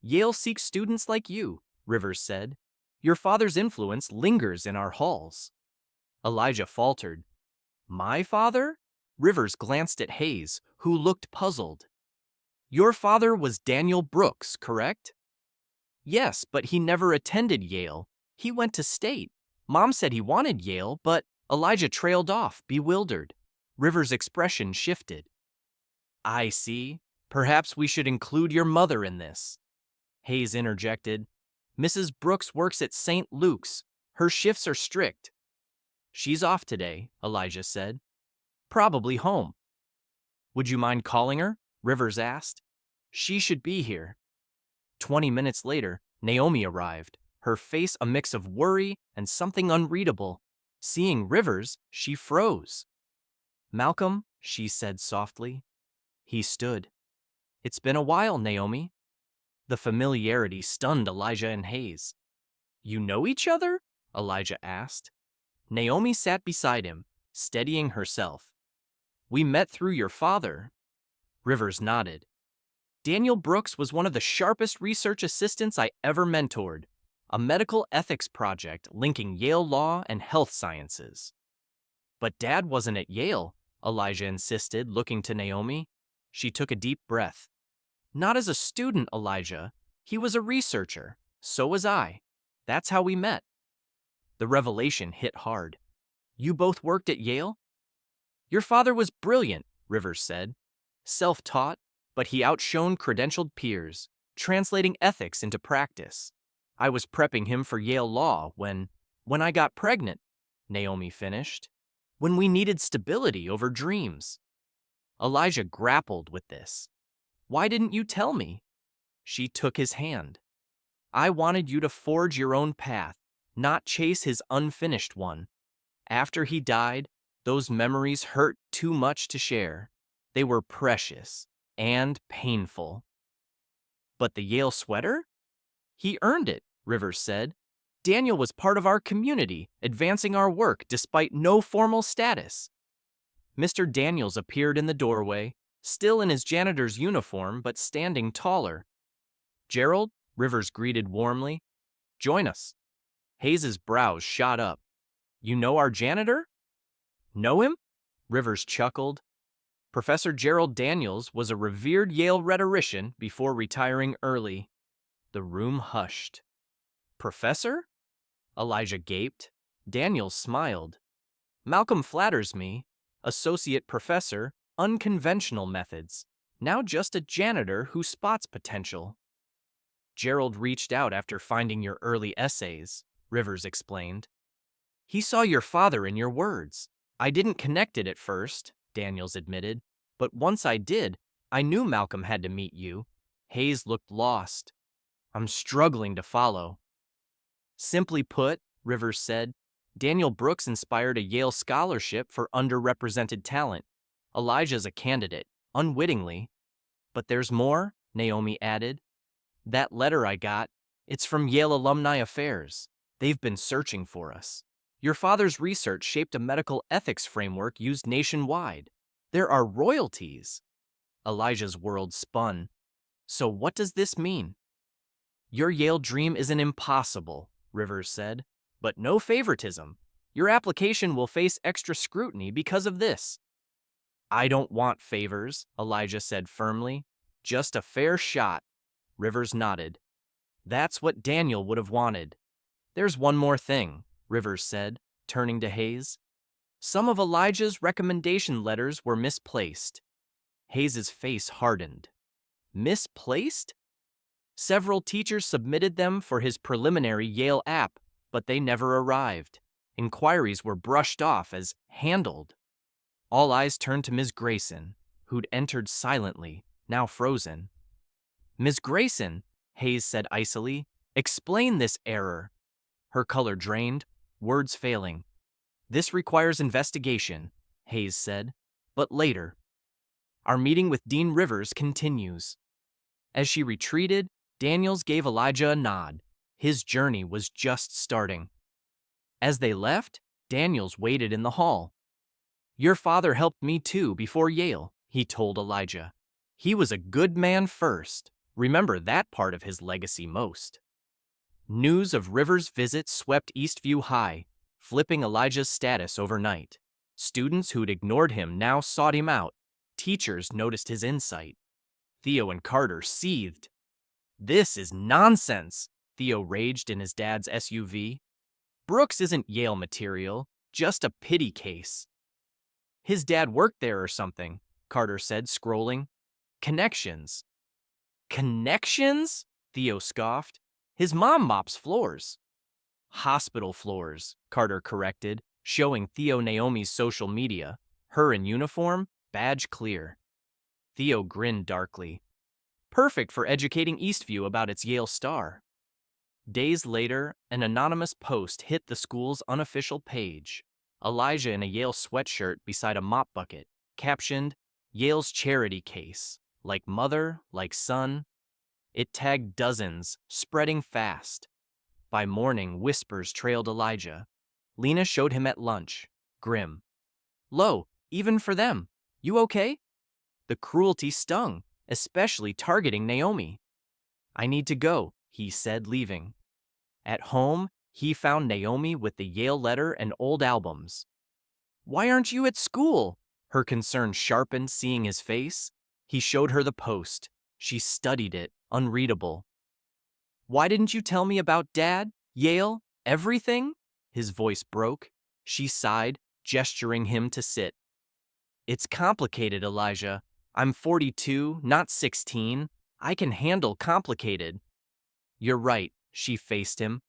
Yale seeks students like you, Rivers said. Your father's influence lingers in our halls. Elijah faltered. My father? Rivers glanced at Hayes, who looked puzzled. Your father was Daniel Brooks, correct? Yes, but he never attended Yale. He went to State. Mom said he wanted Yale, but Elijah trailed off, bewildered. Rivers' expression shifted. I see. Perhaps we should include your mother in this. Hayes interjected. Mrs. Brooks works at St. Luke's. Her shifts are strict. She's off today, Elijah said. Probably home. Would you mind calling her? Rivers asked. She should be here. 20 minutes later, Naomi arrived, her face a mix of worry and something unreadable. Seeing Rivers, she froze. Malcolm, she said softly. He stood. It's been a while, Naomi. The familiarity stunned Elijah and Hayes. You know each other? Elijah asked. Naomi sat beside him, steadying herself. We met through your father. Rivers nodded. Daniel Brooks was one of the sharpest research assistants I ever mentored, a medical ethics project linking Yale law and health sciences. But Dad wasn't at Yale, Elijah insisted, looking to Naomi. She took a deep breath. Not as a student, Elijah. He was a researcher. So was I. That's how we met. The revelation hit hard. You both worked at Yale? Your father was brilliant, Rivers said. Self-taught, but he outshone credentialed peers, translating ethics into practice. I was prepping him for Yale law when I got pregnant, Naomi finished. When we needed stability over dreams. Elijah grappled with this. Why didn't you tell me? She took his hand. I wanted you to forge your own path, not chase his unfinished one. After he died, those memories hurt too much to share. They were precious and painful. But the Yale sweater? He earned it, Rivers said. Daniel was part of our community, advancing our work despite no formal status. Mr. Daniels appeared in the doorway, still in his janitor's uniform but standing taller. Gerald, Rivers greeted warmly. Join us. Hayes's brows shot up. You know our janitor? Know him? Rivers chuckled. Professor Gerald Daniels was a revered Yale rhetorician before retiring early. The room hushed. Professor? Elijah gaped. Daniels smiled. Malcolm flatters me. Associate professor, unconventional methods. Now just a janitor who spots potential. Gerald reached out after finding your early essays, Rivers explained. He saw your father in your words. I didn't connect it at first, Daniels admitted, but once I did, I knew Malcolm had to meet you. Hayes looked lost. I'm struggling to follow. Simply put, Rivers said, Daniel Brooks inspired a Yale scholarship for underrepresented talent. Elijah's a candidate, unwittingly. But there's more, Naomi added. That letter I got, it's from Yale Alumni Affairs. They've been searching for us. Your father's research shaped a medical ethics framework used nationwide. There are royalties. Elijah's world spun. So what does this mean? Your Yale dream isn't impossible, Rivers said, but no favoritism. Your application will face extra scrutiny because of this. I don't want favors, Elijah said firmly. Just a fair shot. Rivers nodded. That's what Daniel would have wanted. There's one more thing, Rivers said, turning to Hayes. Some of Elijah's recommendation letters were misplaced. Hayes's face hardened. Misplaced? Several teachers submitted them for his preliminary Yale app, but they never arrived. Inquiries were brushed off as handled. All eyes turned to Ms. Grayson, who'd entered silently, now frozen. Ms. Grayson, Hayes said icily, explain this error. Her color drained, words failing. This requires investigation, Hayes said, but later. Our meeting with Dean Rivers continues. As she retreated, Daniels gave Elijah a nod. His journey was just starting. As they left, Daniels waited in the hall. Your father helped me too before Yale, he told Elijah. He was a good man first. Remember that part of his legacy most. News of Rivers' visit swept Eastview High, flipping Elijah's status overnight. Students who'd ignored him now sought him out. Teachers noticed his insight. Theo and Carter seethed. "This is nonsense," Theo raged in his dad's SUV. "Brooks isn't Yale material, just a pity case." "His dad worked there or something," Carter said, scrolling. "Connections." "Connections?" Theo scoffed. "His mom mops floors." "Hospital floors," Carter corrected, showing Theo Naomi's social media. Her in uniform, badge clear. Theo grinned darkly. Perfect for educating Eastview about its Yale star. Days later, an anonymous post hit the school's unofficial page. Elijah in a Yale sweatshirt beside a mop bucket, captioned, "Yale's charity case. Like mother, like son." It tagged dozens, spreading fast. By morning, whispers trailed Elijah. Lena showed him at lunch, grim. "Lo, even for them. You okay?" The cruelty stung, especially targeting Naomi. "I need to go," he said, leaving. At home, he found Naomi with the Yale letter and old albums. "Why aren't you at school?" Her concern sharpened seeing his face. He showed her the post. She studied it, unreadable. "Why didn't you tell me about Dad, Yale, everything?" His voice broke. She sighed, gesturing him to sit. "It's complicated, Elijah. I'm 42, not 16. I can handle complicated." "You're right," she faced him.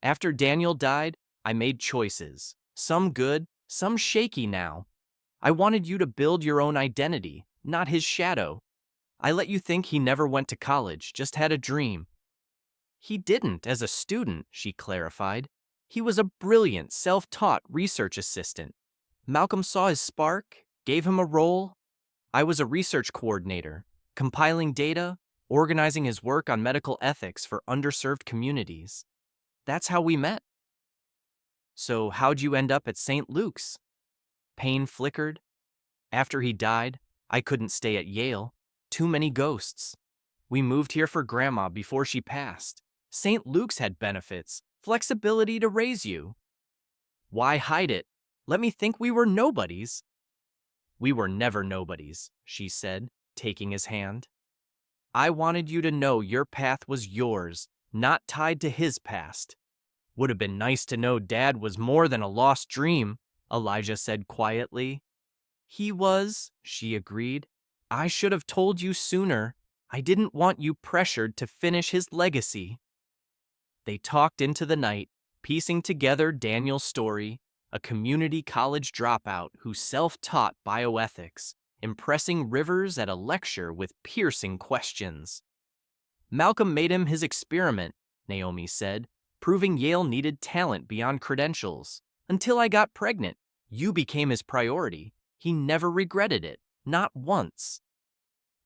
"After Daniel died, I made choices. Some good, some shaky now. I wanted you to build your own identity, not his shadow. I let you think he never went to college, just had a dream." "He didn't as a student," she clarified. "He was a brilliant, self-taught research assistant. Malcolm saw his spark, gave him a role. I was a research coordinator, compiling data, organizing his work on medical ethics for underserved communities. That's how we met." "So how'd you end up at St. Luke's?" Pain flickered. "After he died, I couldn't stay at Yale. Too many ghosts. We moved here for Grandma before she passed. St. Luke's had benefits, flexibility to raise you." "Why hide it? Let me think we were nobodies." "We were never nobodies," she said, taking his hand. "I wanted you to know your path was yours, not tied to his past." "Would have been nice to know Dad was more than a lost dream," Elijah said quietly. "He was," she agreed. "I should have told you sooner. I didn't want you pressured to finish his legacy." They talked into the night, piecing together Daniel's story, a community college dropout who self-taught bioethics, impressing Rivers at a lecture with piercing questions. "Malcolm made him his experiment," Naomi said, "proving Yale needed talent beyond credentials. Until I got pregnant, you became his priority. He never regretted it, not once."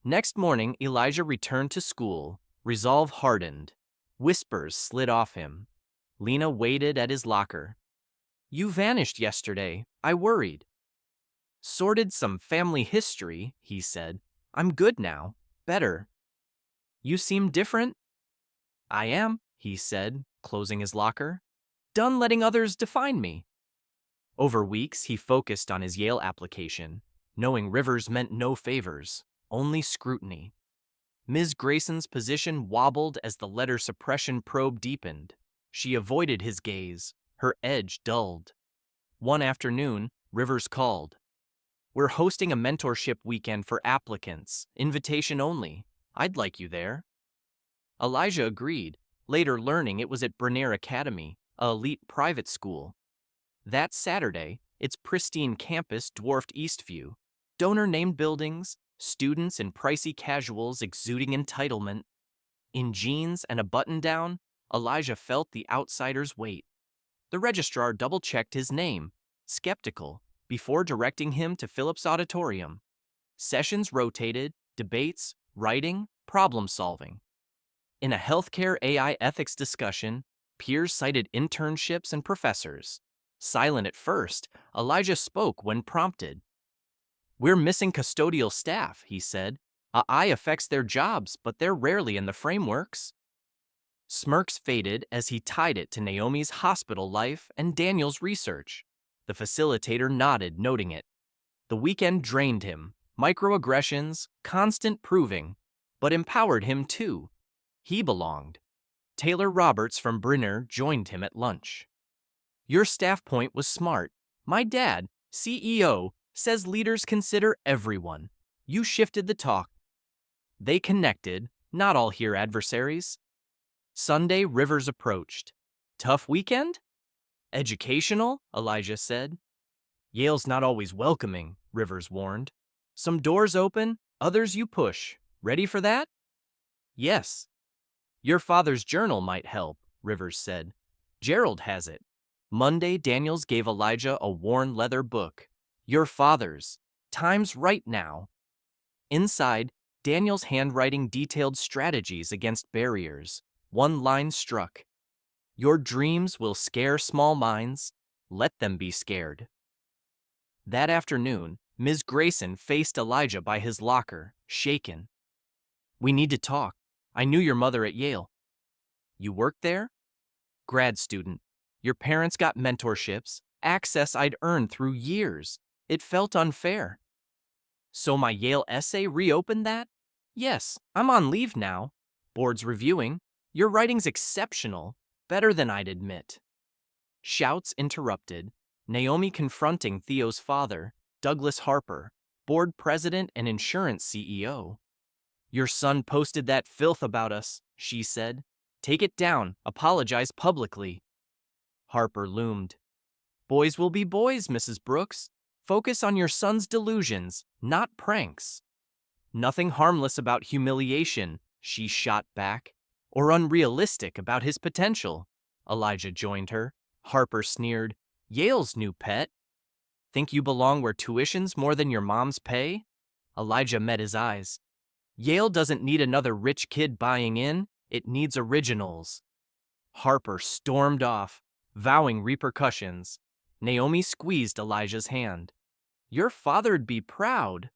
Next morning, Elijah returned to school, resolve hardened. Whispers slid off him. Lena waited at his locker. "You vanished yesterday. I worried." "Sorted some family history," he said. "I'm good now. Better." "You seem different." "I am," he said, closing his locker. "Done letting others define me." Over weeks, he focused on his Yale application, knowing Rivers meant no favors, only scrutiny. Ms. Grayson's position wobbled as the letter suppression probe deepened. She avoided his gaze, her edge dulled. One afternoon, Rivers called. "We're hosting a mentorship weekend for applicants, invitation only. I'd like you there." Elijah agreed, later learning it was at Bernier Academy, a elite private school. That Saturday, its pristine campus dwarfed Eastview. Donor-named buildings, students in pricey casuals exuding entitlement. In jeans and a button-down, Elijah felt the outsider's weight. The registrar double-checked his name, skeptical, before directing him to Phillips Auditorium. Sessions rotated, debates, writing, problem-solving. In a healthcare AI ethics discussion, peers cited internships and professors. Silent at first, Elijah spoke when prompted. "We're missing custodial staff," he said. AI affects their jobs, but they're rarely in the frameworks. Smirks faded as he tied it to Naomi's hospital life and Daniel's research. The facilitator nodded, noting it. The weekend drained him. Microaggressions, constant proving, but empowered him too. He belonged. Taylor Roberts from Brinner joined him at lunch. Your staff point was smart. My dad, CEO, says leaders consider everyone. You shifted the talk. They connected, not all here adversaries. Sunday, Rivers approached. Tough weekend? Educational, Elijah said. Yale's not always welcoming, Rivers warned. Some doors open, others you push. Ready for that? Yes. Your father's journal might help, Rivers said. Gerald has it. Monday, Daniels gave Elijah a worn leather book. Your father's. Time's right now. Inside, Daniel's handwriting detailed strategies against barriers. One line struck. Your dreams will scare small minds. Let them be scared. That afternoon, Ms. Grayson faced Elijah by his locker, shaken. We need to talk. I knew your mother at Yale. You worked there? Grad student. Your parents got mentorships, access I'd earned through years. It felt unfair. So my Yale essay reopened that? Yes, I'm on leave now. Board's reviewing. Your writing's exceptional, better than I'd admit. Shouts interrupted. Naomi confronting Theo's father, Douglas Harper, board president and insurance CEO. Your son posted that filth about us, she said. Take it down, apologize publicly. Harper loomed. Boys will be boys, Mrs. Brooks. Focus on your son's delusions, not pranks. Nothing harmless about humiliation, she shot back, or unrealistic about his potential. Elijah joined her. Harper sneered. Yale's new pet. Think you belong where tuition's more than your mom's pay? Elijah met his eyes. Yale doesn't need another rich kid buying in, it needs originals. Harper stormed off, vowing repercussions. Naomi squeezed Elijah's hand. Your father'd be proud.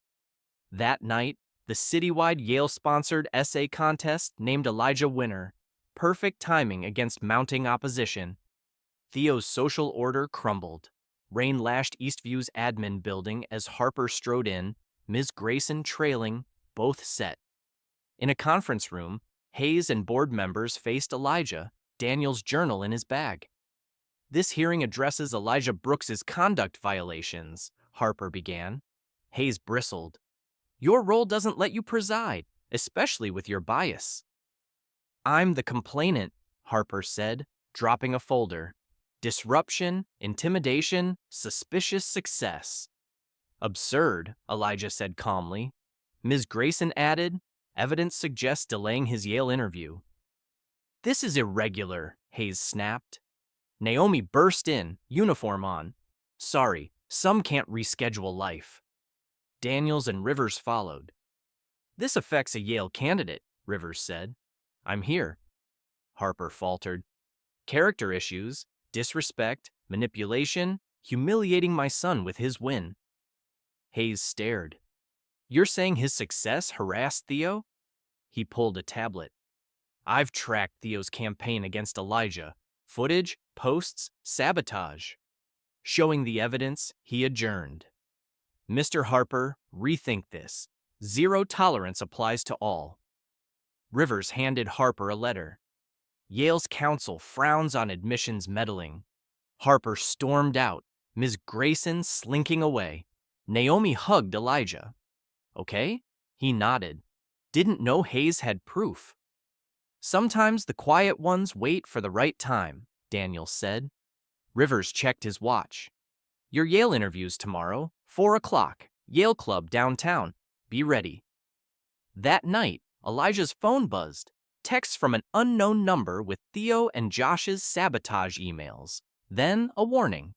That night, the citywide Yale-sponsored essay contest named Elijah winner. Perfect timing against mounting opposition. Theo's social order crumbled. Rain lashed Eastview's admin building as Harper strode in, Ms. Grayson trailing, both set. In a conference room, Hayes and board members faced Elijah, Daniel's journal in his bag. This hearing addresses Elijah Brooks's conduct violations, Harper began. Hayes bristled. Your role doesn't let you preside, especially with your bias. I'm the complainant, Harper said, dropping a folder. Disruption, intimidation, suspicious success. Absurd, Elijah said calmly. Ms. Grayson added, evidence suggests delaying his Yale interview. This is irregular, Hayes snapped. Naomi burst in, uniform on. Sorry, some can't reschedule life. Daniels and Rivers followed. This affects a Yale candidate, Rivers said. I'm here. Harper faltered. Character issues, disrespect, manipulation, humiliating my son with his win. Hayes stared. You're saying his success harassed Theo? He pulled a tablet. I've tracked Theo's campaign against Elijah. Footage, posts, sabotage. Showing the evidence, he adjourned. Mr. Harper, rethink this. Zero tolerance applies to all. Rivers handed Harper a letter. Yale's counsel frowns on admissions meddling. Harper stormed out, Ms. Grayson slinking away. Naomi hugged Elijah. Okay? He nodded. Didn't know Hayes had proof. Sometimes the quiet ones wait for the right time, Daniel said. Rivers checked his watch. Your Yale interview's tomorrow, 4 o'clock, Yale Club downtown. Be ready. That night, Elijah's phone buzzed. Texts from an unknown number with Theo and Josh's sabotage emails. Then a warning.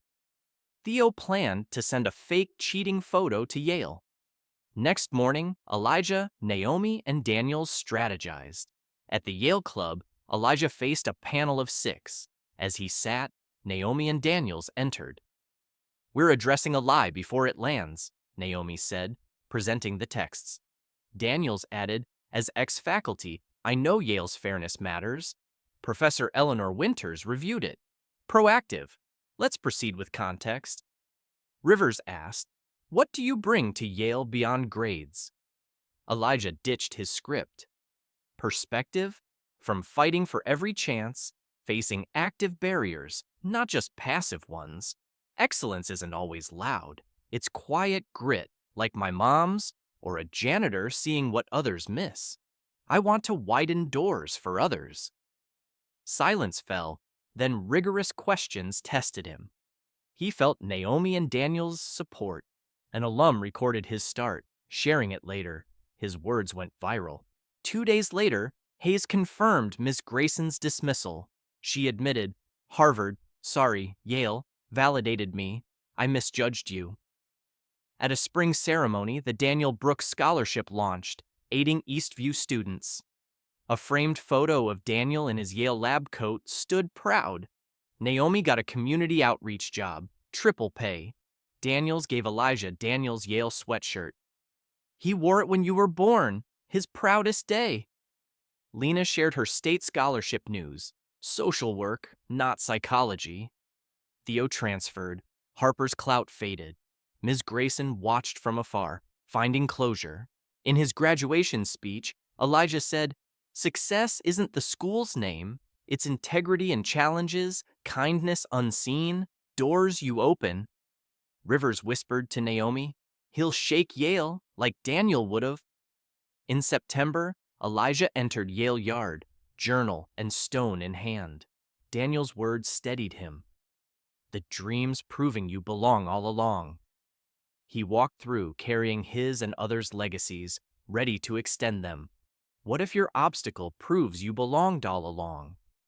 Theo planned to send a fake cheating photo to Yale. Next morning, Elijah, Naomi, and Daniels strategized. At the Yale Club, Elijah faced a panel of 6. As he sat, Naomi and Daniels entered. We're addressing a lie before it lands, Naomi said, presenting the texts. Daniels added, as ex-faculty, I know Yale's fairness matters. Professor Eleanor Winters reviewed it. Proactive. Let's proceed with context. Rivers asked, what do you bring to Yale beyond grades? Elijah ditched his script. Perspective? From fighting for every chance, facing active barriers, not just passive ones. Excellence isn't always loud. It's quiet grit, like my mom's, or a janitor seeing what others miss. I want to widen doors for others. Silence fell, then rigorous questions tested him. He felt Naomi and Daniel's support. An alum recorded his start, sharing it later. His words went viral. 2 days later, Hayes confirmed Ms. Grayson's dismissal. She admitted, Harvard, sorry, Yale, validated me. I misjudged you. At a spring ceremony, the Daniel Brooks Scholarship launched, aiding Eastview students. A framed photo of Daniel in his Yale lab coat stood proud. Naomi got a community outreach job, triple pay. Daniels gave Elijah Daniel's Yale sweatshirt. He wore it when you were born, his proudest day. Lena shared her state scholarship news, social work, not psychology. Theo transferred, Harper's clout faded. Ms. Grayson watched from afar, finding closure. In his graduation speech, Elijah said, success isn't the school's name, it's integrity and challenges, kindness unseen, doors you open. Rivers whispered to Naomi, he'll shake Yale like Daniel would have. In September, Elijah entered Yale Yard, journal and stone in hand. Daniel's words steadied him. The dream's proving you belong all along. He walked through carrying his and others' legacies, ready to extend them. What if your obstacle proves you belonged all along?